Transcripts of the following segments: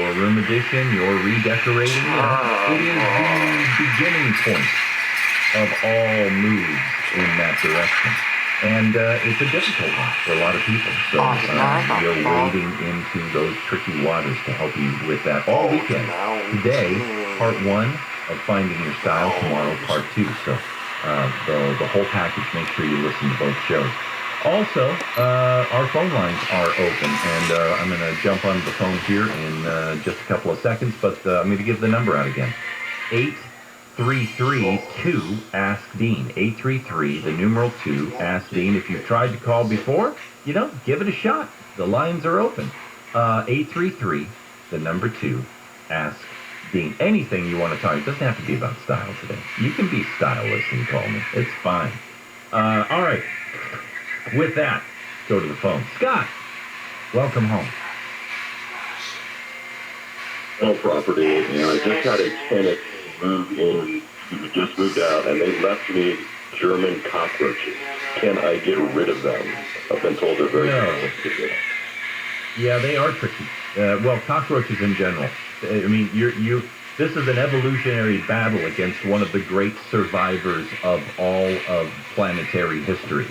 your room addition, your redecorating, it is the beginning point of all moves in that direction. And it's a difficult one for a lot of people. So we are wading into those tricky waters to help you with that all weekend. Today, part 1 of Finding Your Style. Tomorrow, part 2. So the whole package, make sure you listen to both shows. Also, our phone lines are open, and I'm going to jump on the phone here in just a couple of seconds, but I'm going to give the number out again. 833-2-ASK-DEAN. 833, the numeral 2, Ask Dean. If you've tried to call before, give it a shot. The lines are open. 833, the number 2, Ask Dean. Anything you want to talk, it doesn't have to be about style today. You can be stylish and call me. It's fine. All right. With that, go to the phone. Scott, welcome home. Property, I just had a tenant move in, just moved out, and they left me German cockroaches. Can I get rid of them? I've been told they're very difficult. Yeah, they are tricky. Well, cockroaches in general. I mean, this is an evolutionary battle against one of the great survivors of all of planetary history,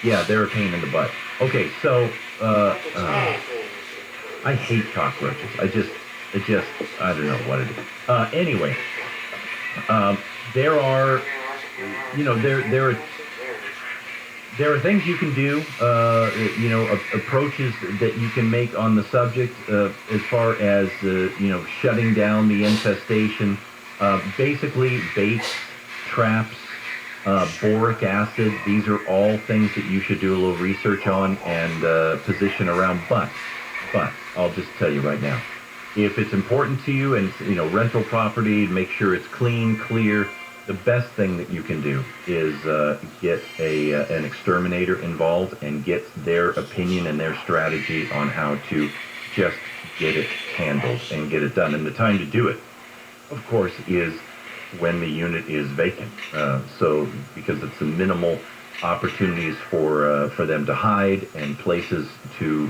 Yeah, they're a pain in the butt. Okay, so, I hate cockroaches. I don't know what it is. Anyway, there are things you can do, approaches that you can make on the subject as far as, shutting down the infestation. Basically, baits, traps, boric acid, these are all things that you should do a little research on and position around. But I'll just tell you right now, if it's important to you and, rental property, make sure it's clean, clear, the best thing that you can do is get an exterminator involved and get their opinion and their strategy on how to just get it handled and get it done. And the time to do it, of course, is when the unit is vacant. Because it's the minimal opportunities for them to hide and places to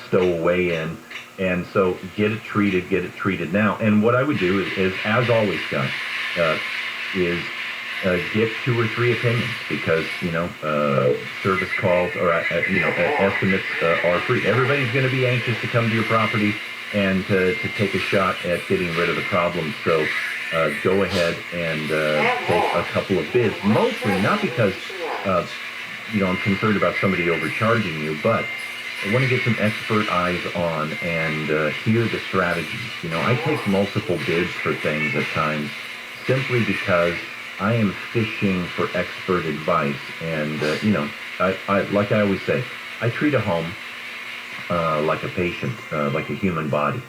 stow away in, and so get it treated now. And what I would do is as always, Scott, is get 2 or 3 opinions, because service calls or estimates are free. Everybody's going to be anxious to come to your property and to take a shot at getting rid of the problem. So go ahead and take a couple of bids, mostly not because I'm concerned about somebody overcharging you, but I want to get some expert eyes on and hear the strategies. I take multiple bids for things at times simply because I am fishing for expert advice. And, I like I always say, I treat a home like a patient, like a human body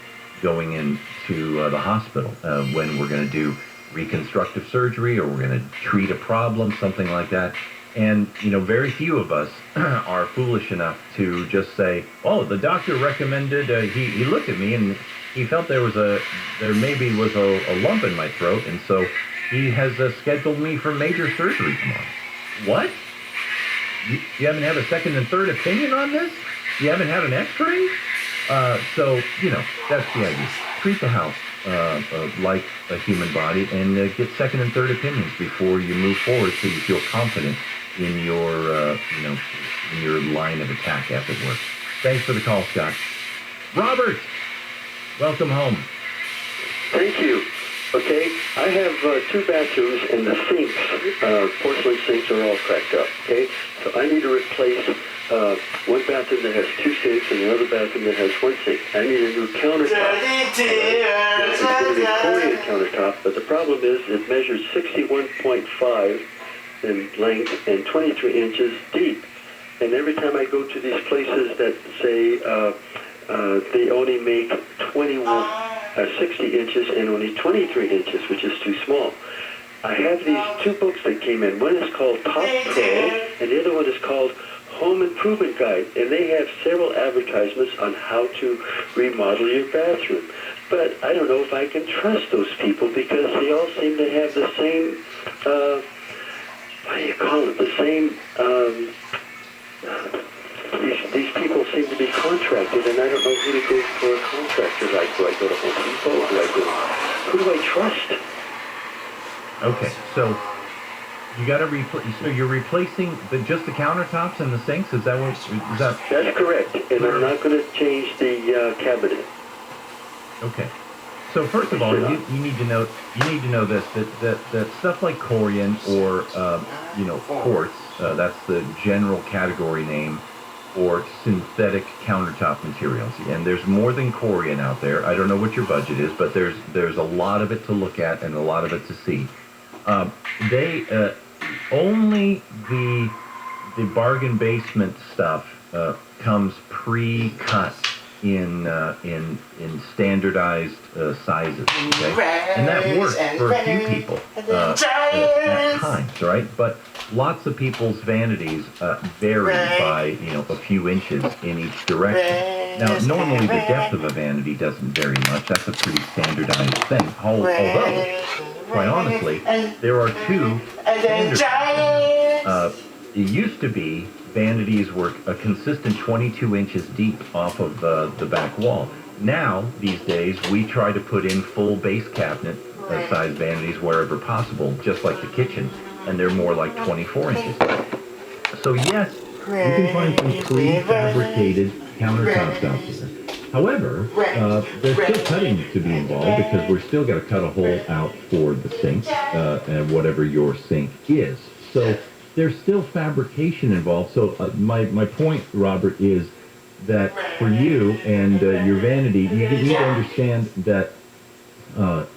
going into the hospital when we're going to do reconstructive surgery or we're going to treat a problem, something like that. And, very few of us are foolish enough to just say, oh, the doctor recommended, he looked at me and he felt there maybe was a lump in my throat, and so he has scheduled me for major surgery tomorrow. What? You haven't had a second and third opinion on this? You haven't had an x-ray? So, that's the idea. Treat the house like a human body and get second and third opinions before you move forward, so you feel confident in your, in your line of attack, as it were. Thanks for the call, Scott. Robert, welcome home. Thank you. Okay, I have 2 bathrooms, and the sinks, porcelain sinks, are all cracked up. Okay, so I need to replace one bathroom that has 2 sinks and another bathroom that has 1 sink. I need a new countertop. It's going to be a Korean countertop, but the problem is it measures 61.5 in length and 23 inches deep. And every time I go to these places that say they only make 60 inches and only 23 inches, which is too small. I have these 2 books that came in. One is called Top Pro, and the other one is called Home Improvement Guide, and they have several advertisements on how to remodel your bathroom. But I don't know if I can trust those people, because they all seem to have the same, the same, these people seem to be contracted, and I don't know who to go for a contractor. Like, do I go to Home Depot? Who do I trust? Okay, so you got to replace. So you're replacing just the countertops and the sinks. Is that what? Is that? That's correct. And I'm not going to change the cabinet. Okay. So first of all, you need to know this that stuff like corian or quartz. That's the general category name for synthetic countertop materials. And there's more than corian out there. I don't know what your budget is, but there's a lot of it to look at and a lot of it to see. Only the bargain basement stuff comes pre-cut in standardized sizes, okay? And that works for a few people at times, right? But lots of people's vanities vary by a few inches in each direction. Now, normally the depth of a vanity doesn't vary much. That's a pretty standardized thing. Although, quite honestly, there are two standard. It used to be vanities were a consistent 22 inches deep off of the back wall. Now, these days, we try to put in full base cabinet size vanities wherever possible, just like the kitchen, and they're more like 24 inches. So yes, you can find some prefabricated countertops out there. However, there's still cutting to be involved because we're still got to cut a hole out for the sink, and whatever your sink is. So there's still fabrication involved. So my point, Robert, is that for you and your vanity, you need to understand that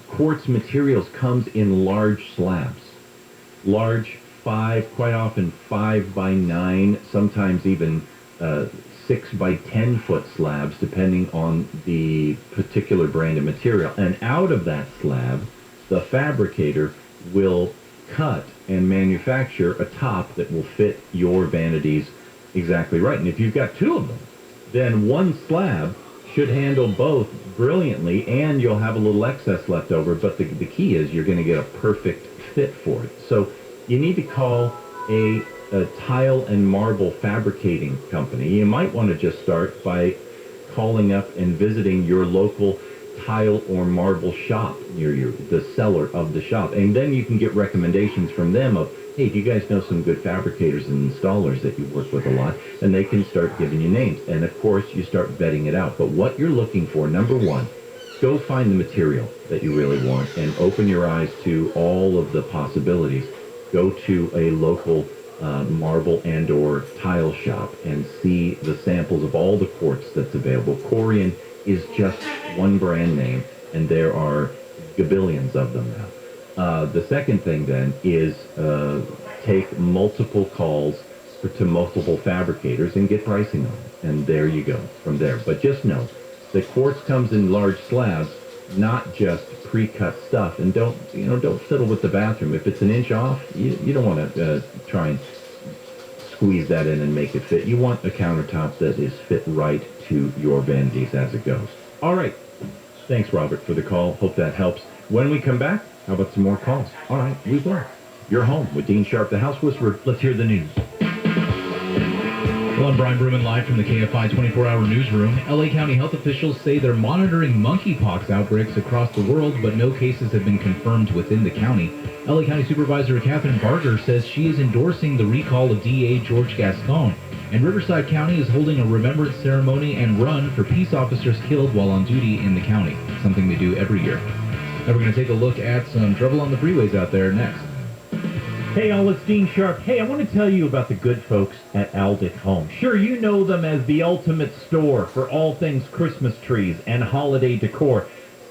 quartz materials comes in large slabs. Large 5, quite often 5 by 9, sometimes even 6 by 10 foot slabs, depending on the particular brand of material. And out of that slab, the fabricator will cut and manufacture a top that will fit your vanities exactly right. And if you've got two of them, then one slab should handle both brilliantly, and you'll have a little excess left over. But the key is you're going to get a perfect fit for it. So you need to call a tile and marble fabricating company. You might want to just start by calling up and visiting your local tile or marble shop near you, the seller of the shop. And then you can get recommendations from them of, hey, do you guys know some good fabricators and installers that you work with a lot? And they can start giving you names. And of course, you start vetting it out. But what you're looking for, number one, go find the material that you really want and open your eyes to all of the possibilities. Go to a local marble and or tile shop and see the samples of all the quartz that's available. Corian is just one brand name, and there are gabillions of them now. The second thing then is take multiple calls to multiple fabricators and get pricing on it. And there you go from there. But just know that quartz comes in large slabs, not just pre-cut stuff. And don't fiddle with the bathroom. If it's an inch off, you don't want to try and squeeze that in and make it fit. You want a countertop that is fit right to your vanities as it goes. All right. Thanks, Robert, for the call. Hope that helps. When we come back, how about some more calls? All right, we will. You're home with Dean Sharp, the House Whisperer. Let's hear the news. Well, I'm Brian Bruman live from the KFI 24-hour newsroom. LA County health officials say they're monitoring monkeypox outbreaks across the world, but no cases have been confirmed within the county. LA County Supervisor Catherine Barger says she is endorsing the recall of DA George Gascon. And Riverside County is holding a remembrance ceremony and run for peace officers killed while on duty in the county, something they do every year. Now we're going to take a look at some trouble on the freeways out there next. Hey all, it's Dean Sharp. Hey, I want to tell you about the good folks at Aldic Home. Sure, you know them as the ultimate store for all things Christmas trees and holiday decor.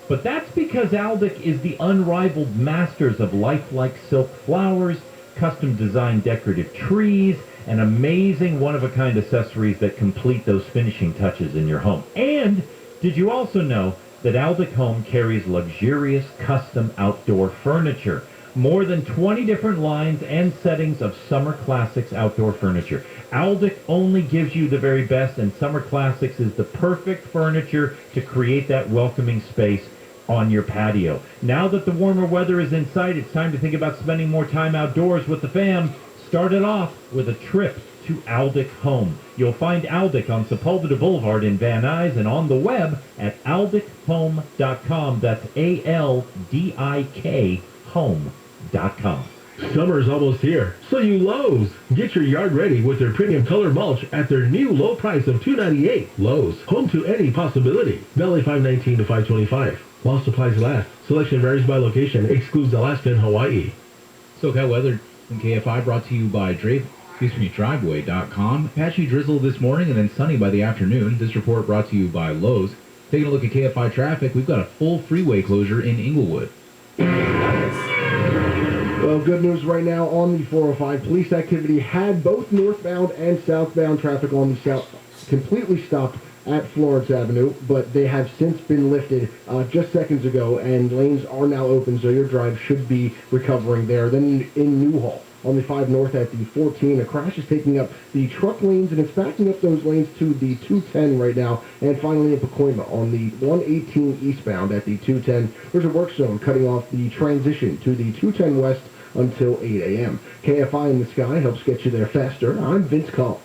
But that's because Aldic is the unrivaled masters of lifelike silk flowers, custom-designed decorative trees, and amazing one-of-a-kind accessories that complete those finishing touches in your home. And did you also know that Aldic Home carries luxurious custom outdoor furniture? More than 20 different lines and settings of Summer Classics outdoor furniture. Aldic only gives you the very best, and Summer Classics is the perfect furniture to create that welcoming space on your patio. Now that the warmer weather is in sight, it's time to think about spending more time outdoors with the fam. Start it off with a trip to Aldic Home. You'll find Aldic on Sepulveda Boulevard in Van Nuys and on the web at aldichome.com. That's ALDIK home.com. Summer's almost here, so you Lowe's. Get your yard ready with their premium color mulch at their new low price of $2.98. Lowe's, home to any possibility. Valley 519 to 525. While supplies last. Selection varies by location. Excludes Alaska and Hawaii. SoCal weather from KFI brought to you by Driveway.com. Patchy drizzle this morning and then sunny by the afternoon. This report brought to you by Lowe's. Taking a look at KFI traffic, we've got a full freeway closure in Inglewood. Well, good news right now on the 405. Police activity had both northbound and southbound traffic on the south completely stopped at Florence Avenue, but they have since been lifted just seconds ago, and lanes are now open, so your drive should be recovering there. Then in Newhall, on the 5 North at the 14, a crash is taking up the truck lanes, and it's backing up those lanes to the 210 right now. And finally in Pacoima, on the 118 eastbound at the 210, there's a work zone cutting off the transition to the 210 west until 8 a.m. KFI in the Sky helps get you there faster. I'm Vince Call.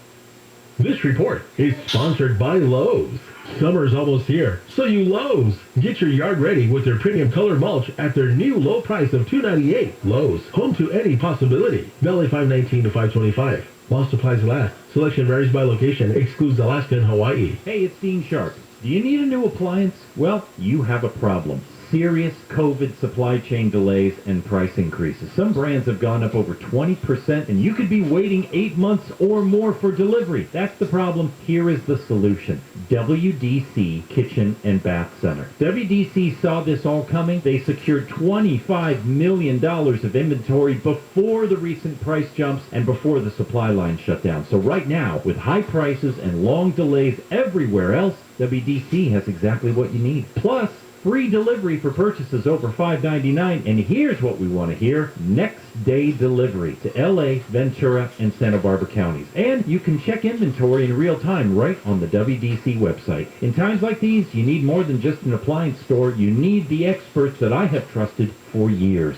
This report is sponsored by Lowe's. Summer's almost here, so you Lowe's. Get your yard ready with their premium color mulch at their new low price of $2.98. Lowe's, home to any possibility. Valley 519 to 525. While supplies last. Selection varies by location. Excludes Alaska and Hawaii. Hey, it's Dean Sharp. Do you need a new appliance? Well, you have a problem. Serious COVID supply chain delays and price increases. Some brands have gone up over 20%, and you could be waiting 8 months or more for delivery. That's the problem. Here is the solution. WDC Kitchen and Bath Center. WDC saw this all coming. They secured $25 million of inventory before the recent price jumps and before the supply line shut down. So right now, with high prices and long delays everywhere else, WDC has exactly what you need. Plus, free delivery for purchases over $5.99, and here's what we want to hear: next day delivery to LA, Ventura, and Santa Barbara counties. And you can check inventory in real time right on the WDC website. In times like these, you need more than just an appliance store. You need the experts that I have trusted for years.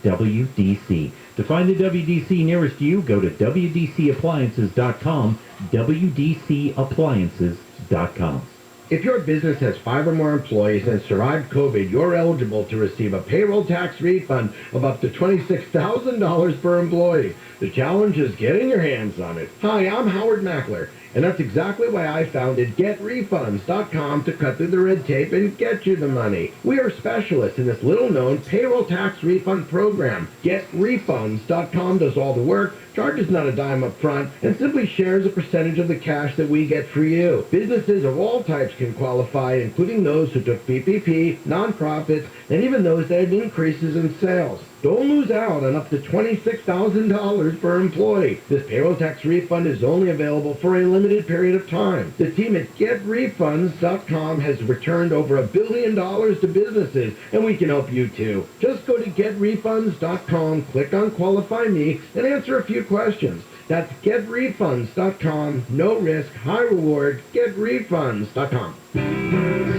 WDC. To find the WDC nearest you, go to WDCappliances.com, WDCappliances.com. If your business has 5 or more employees and survived COVID, you're eligible to receive a payroll tax refund of up to $26,000 per employee. The challenge is getting your hands on it. Hi, I'm Howard Mackler, and that's exactly why I founded GetRefunds.com to cut through the red tape and get you the money. We are specialists in this little-known payroll tax refund program. GetRefunds.com does all the work, charges not a dime up front, and simply shares a percentage of the cash that we get for you. Businesses of all types can qualify, including those who took PPP, nonprofits, and even those that had increases in sales. Don't lose out on up to $26,000 per employee. This payroll tax refund is only available for a limited period of time. The team at GetRefunds.com has returned over $1 billion to businesses, and we can help you too. Just go to GetRefunds.com, click on Qualify Me, and answer a few questions. That's GetRefunds.com. No risk, high reward. GetRefunds.com.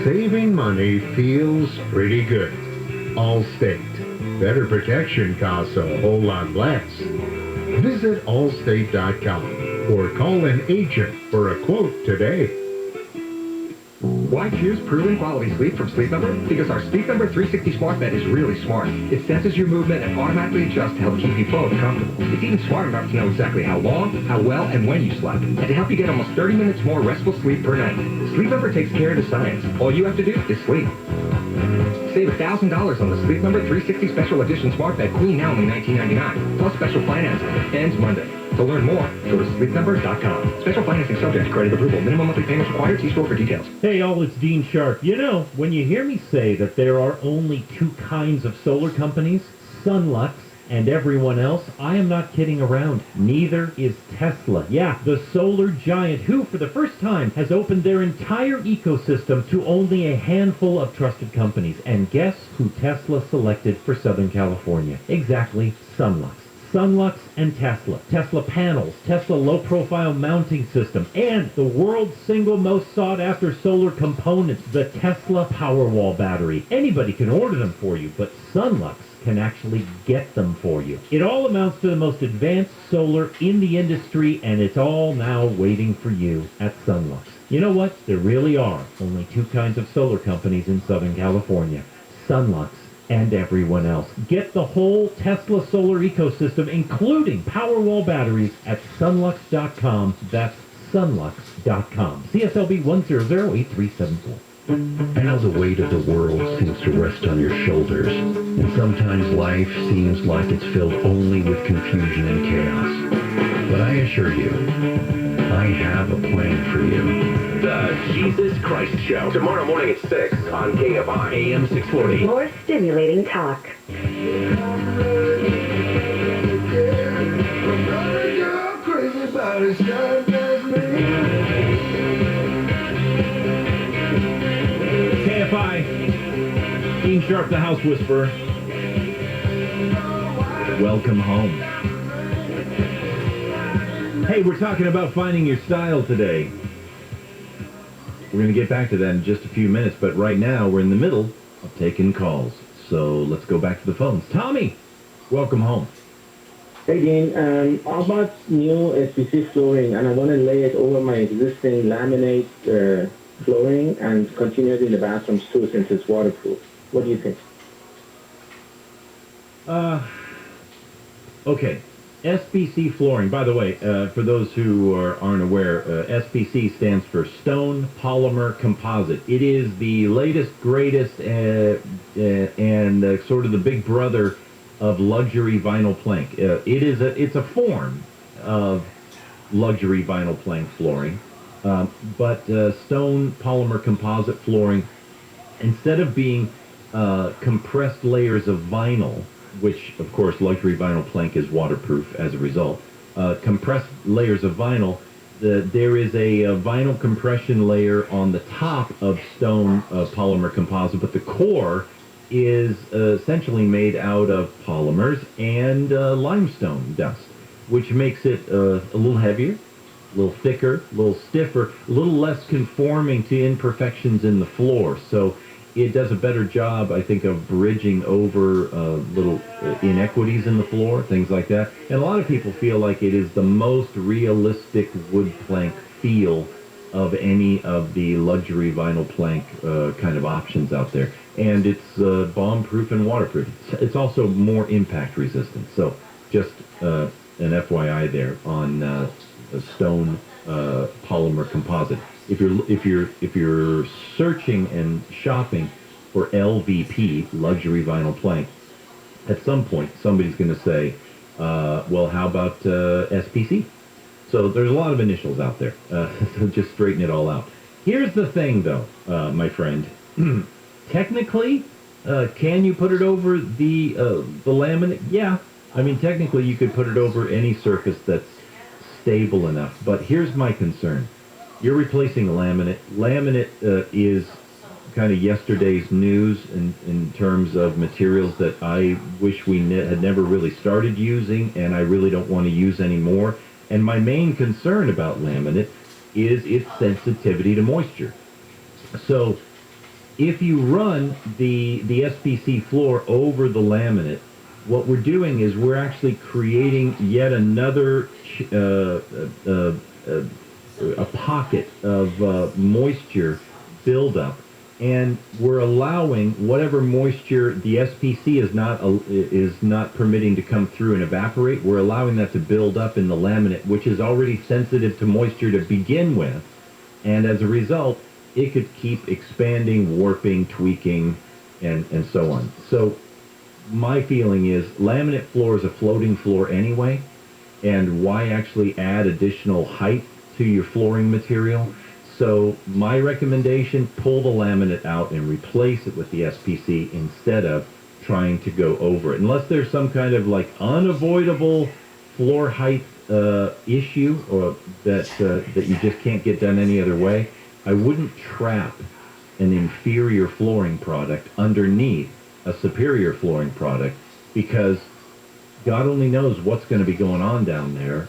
Saving money feels pretty good. Allstate. Better protection costs a whole lot less. Visit Allstate.com or call an agent for a quote today. Why choose proven quality sleep from Sleep Number? Because our Sleep Number 360 smart bed is really smart. It senses your movement and automatically adjusts to help keep you both comfortable. It's even smart enough to know exactly how long, how well, and when you slept, and to help you get almost 30 minutes more restful sleep per night. Sleep Number takes care of the science. All you have to do is sleep. Save $1,000 on the Sleep Number 360 Special Edition Smart Bed Queen now only $19.99, plus special financing. Ends Monday. To learn more, go to sleepnumber.com. Special financing subject to credit approval. Minimum monthly payments required. See store for details. Hey all, it's Dean Sharp. You know, when you hear me say that there are only 2 kinds of solar companies, Sunlux and everyone else, I am not kidding around. Neither is Tesla. Yeah, the solar giant who, for the first time, has opened their entire ecosystem to only a handful of trusted companies. And guess who Tesla selected for Southern California? Exactly, Sunlux. Sunlux and Tesla. Tesla panels, Tesla low-profile mounting system, and the world's single most sought-after solar component, the Tesla Powerwall battery. Anybody can order them for you, but Sunlux can actually get them for you. It all amounts to the most advanced solar in the industry, and it's all now waiting for you at Sunlux. You know what? There really are only two kinds of solar companies in Southern California. Sunlux and everyone else. Get the whole Tesla solar ecosystem, including Powerwall batteries, at sunlux.com. That's sunlux.com. CSLB 1008374. Now the weight of the world seems to rest on your shoulders, and sometimes life seems like it's filled only with confusion and chaos. But I assure you, I have a plan for you. The Jesus Christ Show. Tomorrow morning at 6 on Kfi AM 640. More stimulating talk. KFI, Dean Sharp, the House Whisperer. Welcome home. Hey, we're talking about finding your style today. We're going to get back to that in just a few minutes, but right now we're in the middle of taking calls. So let's go back to the phones. Tommy, welcome home. Hey, Dean. I bought new SPC flooring, and I want to lay it over my existing laminate flooring and continue it in the bathrooms too, since it's waterproof. What do you think? Okay. SPC flooring, by the way, for those who aren't aware, SPC stands for Stone Polymer Composite. It is the latest, greatest, and sort of the big brother of luxury vinyl plank. It's a form of luxury vinyl plank flooring, but Stone Polymer Composite flooring, instead of being compressed layers of vinyl, which, of course, luxury vinyl plank is waterproof as a result. Compressed layers of vinyl, there is a vinyl compression layer on the top of stone polymer composite, but the core is essentially made out of polymers and limestone dust, which makes it a little heavier, a little thicker, a little stiffer, a little less conforming to imperfections in the floor. So it does a better job, I think, of bridging over little inequities in the floor, things like that. And a lot of people feel like it is the most realistic wood plank feel of any of the luxury vinyl plank kind of options out there. And it's bomb-proof and waterproof. It's also more impact resistant. So just an FYI there on a stone polymer composite. If you're searching and shopping for LVP, luxury vinyl plank, at some point somebody's going to say, well, how about SPC? So there's a lot of initials out there. So just straighten it all out. Here's the thing, though, my friend. Technically, can you put it over the laminate? Yeah. I mean, technically, you could put it over any surface that's stable enough. But here's my concern. You're replacing laminate. Laminate is kind of yesterday's news in terms of materials that I wish we had never really started using, and I really don't want to use anymore. And my main concern about laminate is its sensitivity to moisture. So if you run the SPC floor over the laminate, what we're doing is we're actually creating yet another a pocket of moisture buildup, and we're allowing whatever moisture the SPC is not permitting to come through and evaporate. We're allowing that to build up in the laminate, which is already sensitive to moisture to begin with, and as a result, it could keep expanding, warping, tweaking, and so on. So my feeling is laminate floor is a floating floor anyway, and why actually add additional height to your flooring material? So my recommendation, pull the laminate out and replace it with the SPC instead of trying to go over it. Unless there's some kind of like unavoidable floor height issue or that you just can't get done any other way, I wouldn't trap an inferior flooring product underneath a superior flooring product, because God only knows what's going to be going on down there,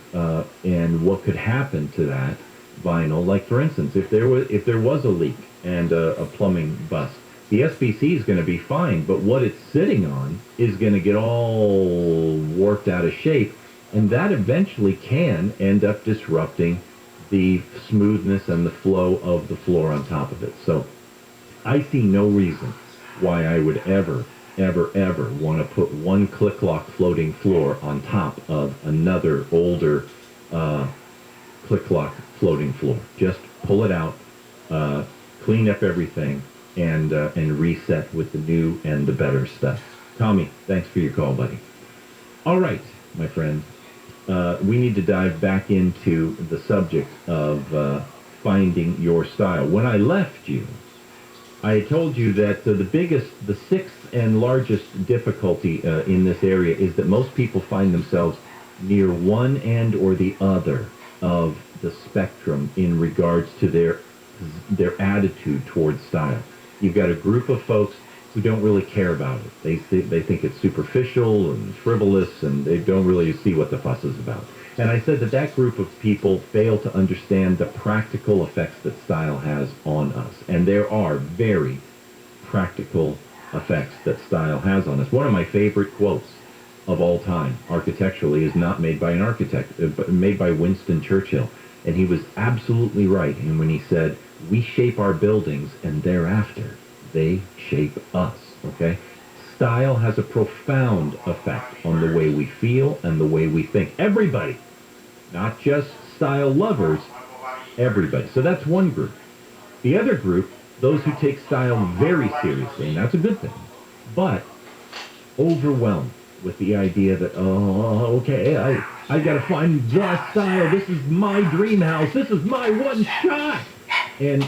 and what could happen to that vinyl. Like, for instance, if there was a leak and a plumbing bust, the SBC is going to be fine, but what it's sitting on is going to get all warped out of shape, and that eventually can end up disrupting the smoothness and the flow of the floor on top of it. So I see no reason why I would ever want to put one click-lock floating floor on top of another older click-lock floating floor. Just pull it out, clean up everything, and reset with the new and the better stuff. Tommy, thanks for your call, buddy. All right, my friend. We need to dive back into the subject of finding your style. When I left you, I told you that the sixth and largest difficulty in this area is that most people find themselves near one end or the other of the spectrum in regards to their attitude towards style. You've got a group of folks who don't really care about it. They think it's superficial and frivolous, and they don't really see what the fuss is about. And I said that group of people fail to understand the practical effects that style has on us. And there are very practical effects that style has on us. One of my favorite quotes of all time, architecturally, is not made by an architect, but made by Winston Churchill. And he was absolutely right. And when he said, "We shape our buildings, and thereafter they shape us," okay? Style has a profound effect on the way we feel and the way we think. Everybody, not just style lovers, everybody. So that's one group. The other group, those who take style very seriously, and that's a good thing, but overwhelmed with the idea that, okay, I got to find the style. This is my dream house. This is my one shot. And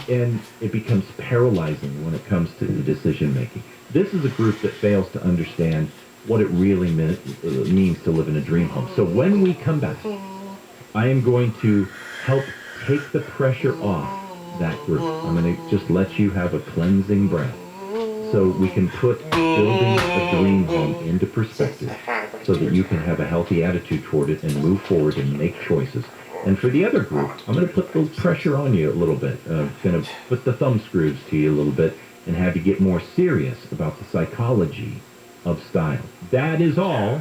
it becomes paralyzing when it comes to the decision making. This is a group that fails to understand what it really means to live in a dream home. So when we come back, I am going to help take the pressure off that group. I'm going to just let you have a cleansing breath so we can put building a dream home into perspective so that you can have a healthy attitude toward it and move forward and make choices. And for the other group, I'm going to put the pressure on you a little bit. I'm going to put the thumb screws to you a little bit and have you get more serious about the psychology of style. That is all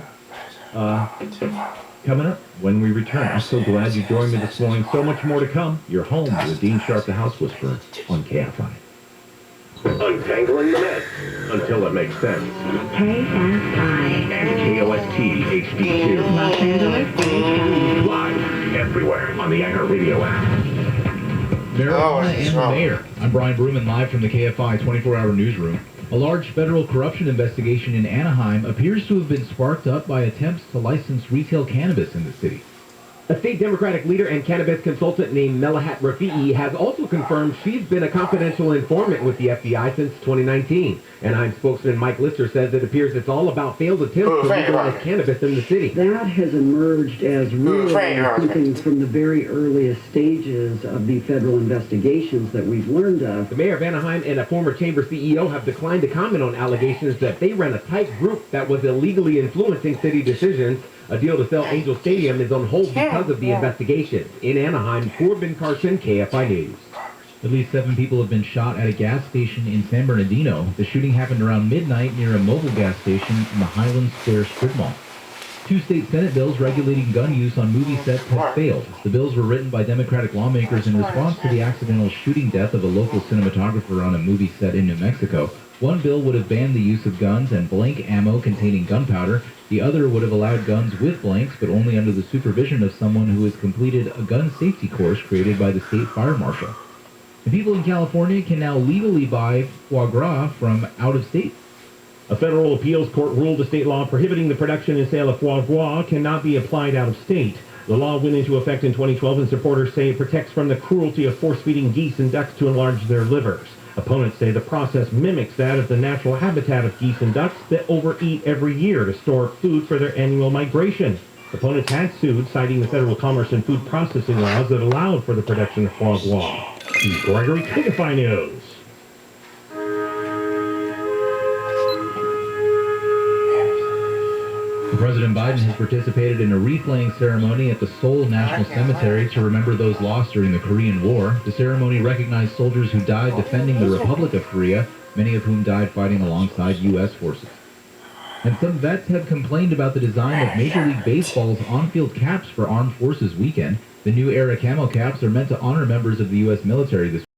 coming up when we return. I'm so glad you joined me this morning. So much more to come. You're home with Dean Sharp, the House Whisperer, on KFI. Untangling the net until it makes sense. KFI. And KOST HD2. Los Angeles, County. Live everywhere on the iHeartRadio app. Marijuana and the Mayor. I'm Brian Bruman, live from the KFI 24-hour newsroom. A large federal corruption investigation in Anaheim appears to have been sparked up by attempts to license retail cannabis in the city. A state Democratic leader and cannabis consultant named Melahat Rafi'i has also confirmed she's been a confidential informant with the FBI since 2019. Anaheim spokesman Mike Lister says it appears it's all about failed attempts to legalize cannabis in the city. That has emerged as really something from the very earliest stages of the federal investigations that we've learned of. The mayor of Anaheim and a former chamber CEO have declined to comment on allegations that they ran a tight group that was illegally influencing city decisions. A deal to sell Angel Stadium is on hold because of the investigation. In Anaheim, Corbin Carson, KFI News. At least 7 people have been shot at a gas station in San Bernardino. The shooting happened around midnight near a mobile gas station in the Highland Square strip mall. 2 state Senate bills regulating gun use on movie sets have failed. The bills were written by Democratic lawmakers in response to the accidental shooting death of a local cinematographer on a movie set in New Mexico. One bill would have banned the use of guns and blank ammo containing gunpowder. The other would have allowed guns with blanks, but only under the supervision of someone who has completed a gun safety course created by the state fire marshal. And people in California can now legally buy foie gras from out of state. A federal appeals court ruled a state law prohibiting the production and sale of foie gras cannot be applied out of state. The law went into effect in 2012, and supporters say it protects from the cruelty of force-feeding geese and ducks to enlarge their livers. Opponents say the process mimics that of the natural habitat of geese and ducks that overeat every year to store food for their annual migration. Opponents had sued, citing the federal commerce and food processing laws that allowed for the production of foie gras. Gregory, KFI News. President Biden has participated in a wreath-laying ceremony at the Seoul National Cemetery to remember those lost during the Korean War. The ceremony recognized soldiers who died defending the Republic of Korea, many of whom died fighting alongside U.S. forces. And some vets have complained about the design of Major League Baseball's on-field caps for Armed Forces Weekend. The new era camo caps are meant to honor members of the U.S. military this